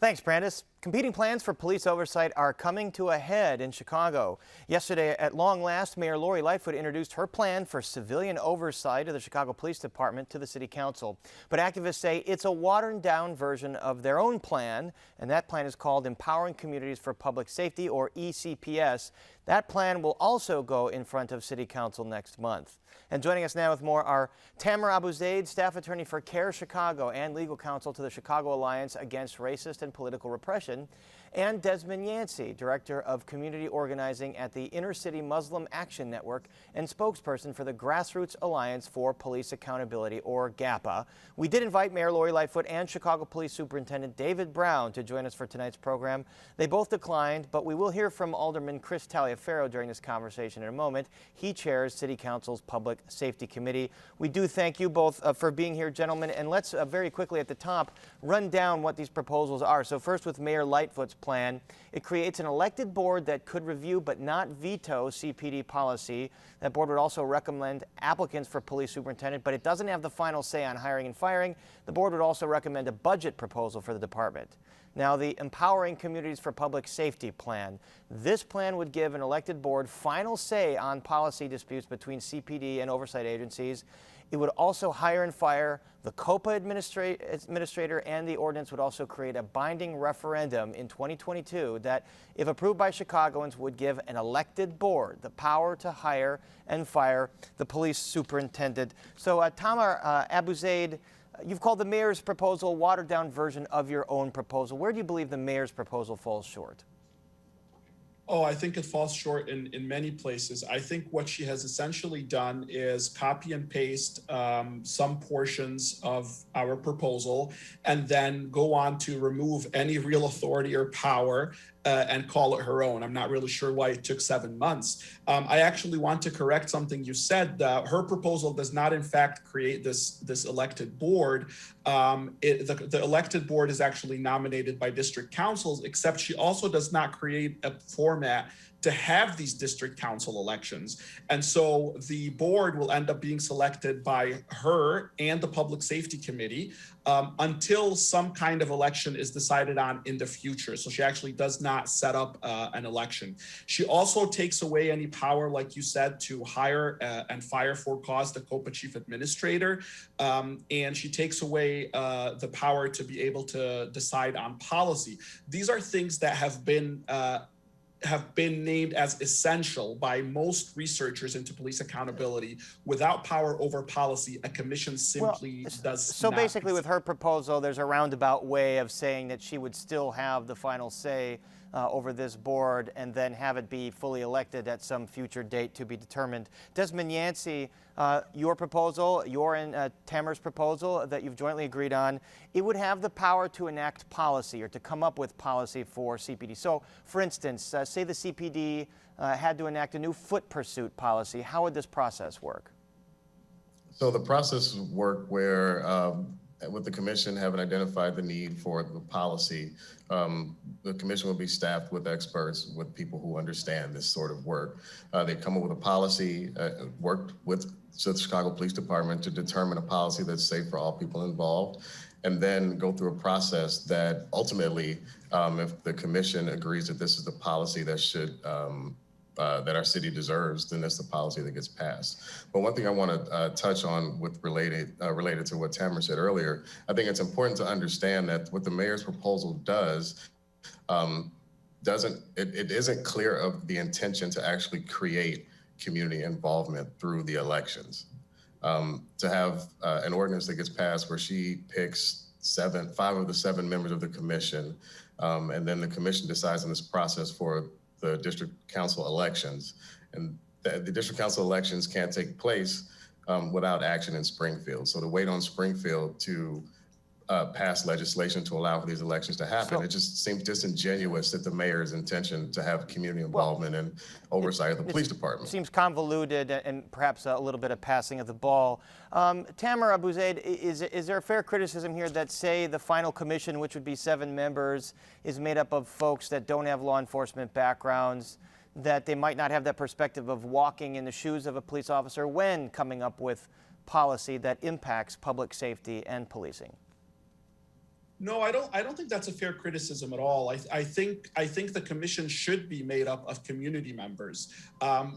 Thanks, Brandis. Competing plans for police oversight are coming to a head in Chicago. Yesterday, at long last, Mayor Lori Lightfoot introduced her plan for civilian oversight of the Chicago Police Department to the City Council. But activists say it's a watered-down version of their own plan, and that plan is called Empowering Communities for Public Safety, or ECPS. That plan will also go in front of City Council next month. And joining us now with more are Tamara Abu-Zaid, staff attorney for CARE Chicago and legal counsel to the Chicago Alliance Against Racist and Political Repression, and Desmond Yancey, director of community organizing at the Inner City Muslim Action Network and spokesperson for the Grassroots Alliance for Police Accountability, or GAPA. We did invite Mayor Lori Lightfoot and Chicago Police Superintendent David Brown to join us for tonight's program. They both declined, but we will hear from Alderman Chris TALIAFERRO during this conversation in a moment. He chairs City Council's Public Safety Committee. We do thank you both for being here, gentlemen, and let's very quickly at the top run down what these proposals are. So first, with Mayor Lightfoot's plan, it creates an elected board that could review but not veto CPD policy. That board would also recommend applicants for police superintendent, but it doesn't have the final say on hiring and firing. The board would also recommend a budget proposal for the department. Now, the Empowering Communities for Public Safety plan. This plan would give an elected board final say on policy disputes between CPD and oversight agencies. It would also hire and fire the COPA administrator, and the ordinance would also create a binding referendum in 2022 that, if approved by Chicagoans, would give an elected board the power to hire and fire the police superintendent. So, Tamara Abu-Zaid, you've called the mayor's proposal a watered-down version of your own proposal. Where do you believe the mayor's proposal falls short? Oh, I think it falls short in many places. I think what she has essentially done is copy and paste some portions of our proposal and then go on to remove any real authority or power and call it her own. I'm not really sure why it took 7 months. I actually want to correct something you said. Her proposal does not, in fact, create this elected board. The elected board is actually nominated by district councils, except she also does not create a format to have these district council elections. And so the board will end up being selected by her and the Public Safety Committee until some kind of election is decided on in the future. So she actually does not set up an election. She also takes away any power, like you said, to hire and fire for cause the COPA chief administrator. And she takes away the power to be able to decide on policy. These are things that have been named as essential by most researchers into police accountability. Without power over policy, a commission simply does so not. Basically, with her proposal, there's a roundabout way of saying that she would still have the final say over this board and then have it be fully elected at some future date to be determined. Desmond Yancey, your proposal, your and Tamara's proposal that you've jointly agreed on, it would have the power to enact policy or to come up with policy for CPD. So, for instance, say the CPD had to enact a new foot pursuit policy. How would this process work? So the process would work where with the commission having identified the need for the policy, the commission will be staffed with experts, with people who understand this sort of work. They come up with a policy, worked with the Chicago Police Department to determine a policy that's safe for all people involved, and then go through a process that ultimately, if the commission agrees that this is the policy that should that our city deserves, then that's the policy that gets passed. But one thing I want to touch on with related to what Tamara said earlier, I think it's important to understand that what the mayor's proposal does, it isn't clear of the intention to actually create community involvement through the elections. To have an ordinance that gets passed where she picks 5 of the 7 members of the commission, and then the commission decides on this process for the district council elections, and the district council elections can't take place without action in Springfield. So to wait on Springfield to pass legislation to allow for these elections to happen, it just seems disingenuous that the mayor's intention to have community involvement and oversight of the police department. Seems convoluted and perhaps a little bit of passing of the ball. Tamara Abu-Zaid, is there a fair criticism here that, say, the final commission, which would be 7 members, is made up of folks that don't have law enforcement backgrounds, that they might not have that perspective of walking in the shoes of a police officer when coming up with policy that impacts public safety and policing? No, I don't think that's a fair criticism at all. I think the commission should be made up of community members.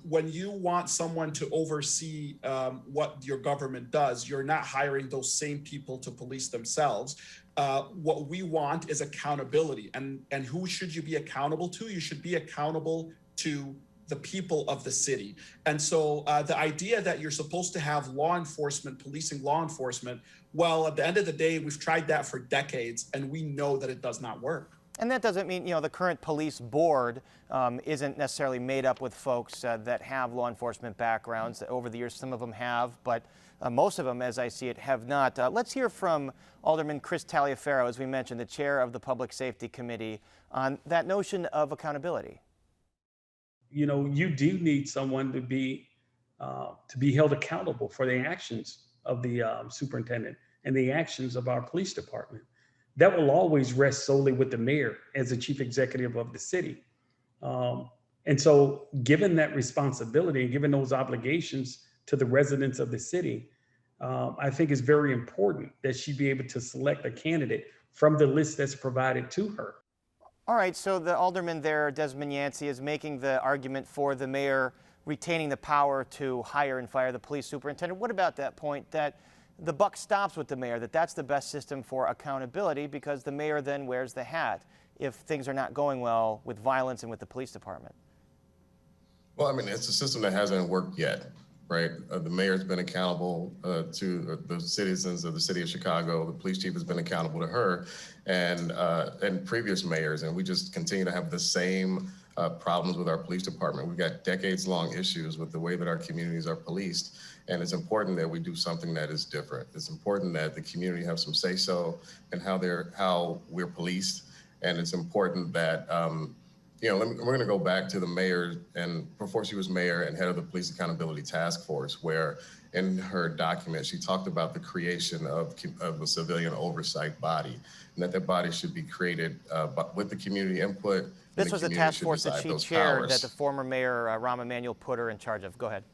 When you want someone to oversee what your government does, you're not hiring those same people to police themselves. What we want is accountability, and who should you be accountable to? You should be accountable to the people of the city. And so the idea that you're supposed to have law enforcement policing law enforcement, well, at the end of the day, we've tried that for decades, and we know that it does not work. And that doesn't mean, the current police board isn't necessarily made up with folks that have law enforcement backgrounds. Over the years, some of them have, but most of them, as I see it, have not. Let's hear from Alderman Chris TALIAFERRO, as we mentioned, the chair of the Public Safety Committee, on that notion of accountability. You do need someone to be held accountable for the actions of the superintendent and the actions of our police department. That will always rest solely with the mayor as the chief executive of the city. And so given that responsibility and given those obligations to the residents of the city, I think it's very important that she be able to select a candidate from the list that's provided to her. All right, so the alderman there, Desmond Yancey, is making the argument for the mayor retaining the power to hire and fire the police superintendent. What about that point that the buck stops with the mayor, that's the best system for accountability because the mayor then wears the hat if things are not going well with violence and with the police department? Well, I mean, it's a system that hasn't worked yet, right? The mayor's been accountable to the citizens of the city of Chicago. The police chief has been accountable to her and previous mayors. And we just continue to have the same problems with our police department. We've got decades-long issues with the way that our communities are policed. And it's important that we do something that is different. It's important that the community have some say-so in how we're policed. And it's important that, we're going to go back to the mayor and before she was mayor and head of the Police Accountability Task Force, where in her document, she talked about the creation of a civilian oversight body and that body should be created with the community input. This was a task force that she chaired that the former mayor, Rahm Emanuel, put her in charge of. Go ahead.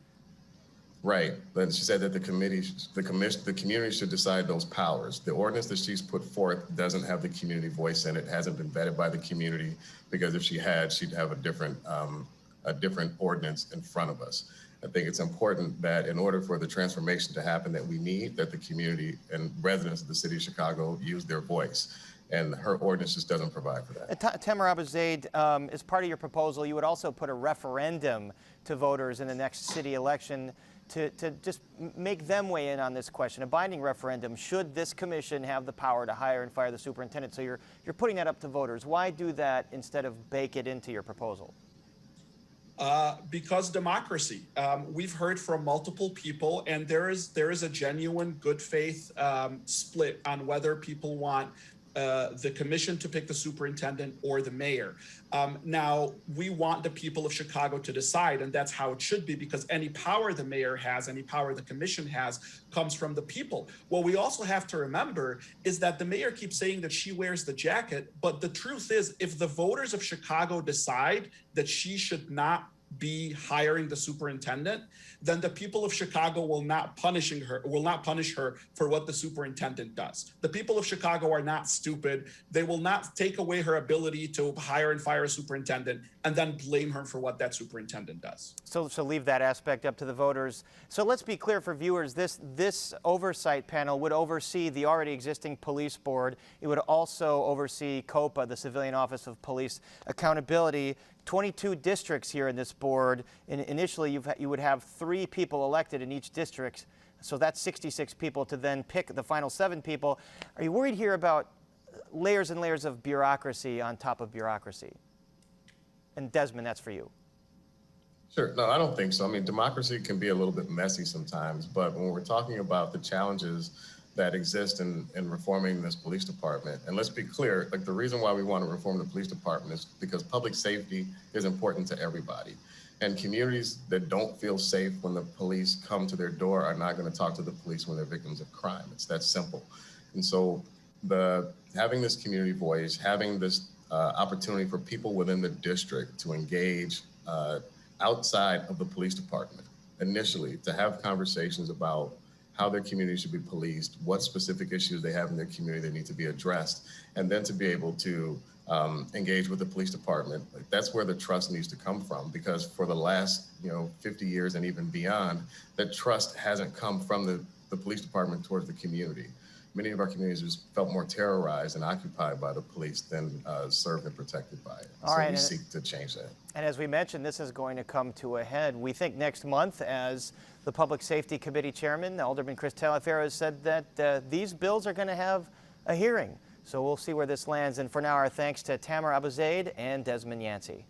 Right, but she said that the community should decide those powers. The ordinance that she's put forth doesn't have the community voice in it, hasn't been vetted by the community, because if she had, she'd have a different ordinance in front of us. I think it's important that in order for the transformation to happen that we need, that the community and residents of the city of Chicago use their voice. And her ordinance just doesn't provide for that. Tamar Abu-Zaid, as part of your proposal, you would also put a referendum to voters in the next city election to just make them weigh in on this question, a binding referendum. Should this commission have the power to hire and fire the superintendent? So you're putting that up to voters. Why do that instead of bake it into your proposal? Because democracy. We've heard from multiple people, and there is a genuine good faith split on whether people want the commission to pick the superintendent or the mayor. Now, we want the people of Chicago to decide, and that's how it should be, because any power the mayor has, any power the commission has, comes from the people. What we also have to remember is that the mayor keeps saying that she wears the jacket, but the truth is, if the voters of Chicago decide that she should not be hiring the superintendent, then the people of Chicago will not punish her for what the superintendent does. The people of Chicago are not stupid. They will not take away her ability to hire and fire a superintendent and then blame her for what that superintendent does. So leave that aspect up to the voters. So let's be clear for viewers, this oversight panel would oversee the already existing police board. It would also oversee COPA, the Civilian Office of Police Accountability. 22 districts here in this board. Initially, you would have 3 people elected in each district, so that's 66 people to then pick the final 7 people. Are you worried here about layers and layers of bureaucracy on top of bureaucracy? And Desmond, that's for you. Sure. No, I don't think so. I mean, democracy can be a little bit messy sometimes, but when we're talking about the challenges that exist in reforming this police department. And let's be clear, like the reason why we want to reform the police department is because public safety is important to everybody. And communities that don't feel safe when the police come to their door are not going to talk to the police when they're victims of crime. It's that simple. And so having this community voice, having this opportunity for people within the district to engage outside of the police department initially, to have conversations about how their community should be policed, what specific issues they have in their community that need to be addressed, and then to be able to engage with the police department. Like, that's where the trust needs to come from, because for the last 50 years and even beyond, that trust hasn't come from the police department towards the community. Many of our communities just felt more terrorized and occupied by the police than served and protected by it. All so right, we seek to change that. And as we mentioned, this is going to come to a head. We think next month, as the Public Safety Committee Chairman, Alderman Chris TALIAFERRO, has said that these bills are going to have a hearing. So we'll see where this lands. And for now, our thanks to Tamara Abuzaid and Desmond Yancey.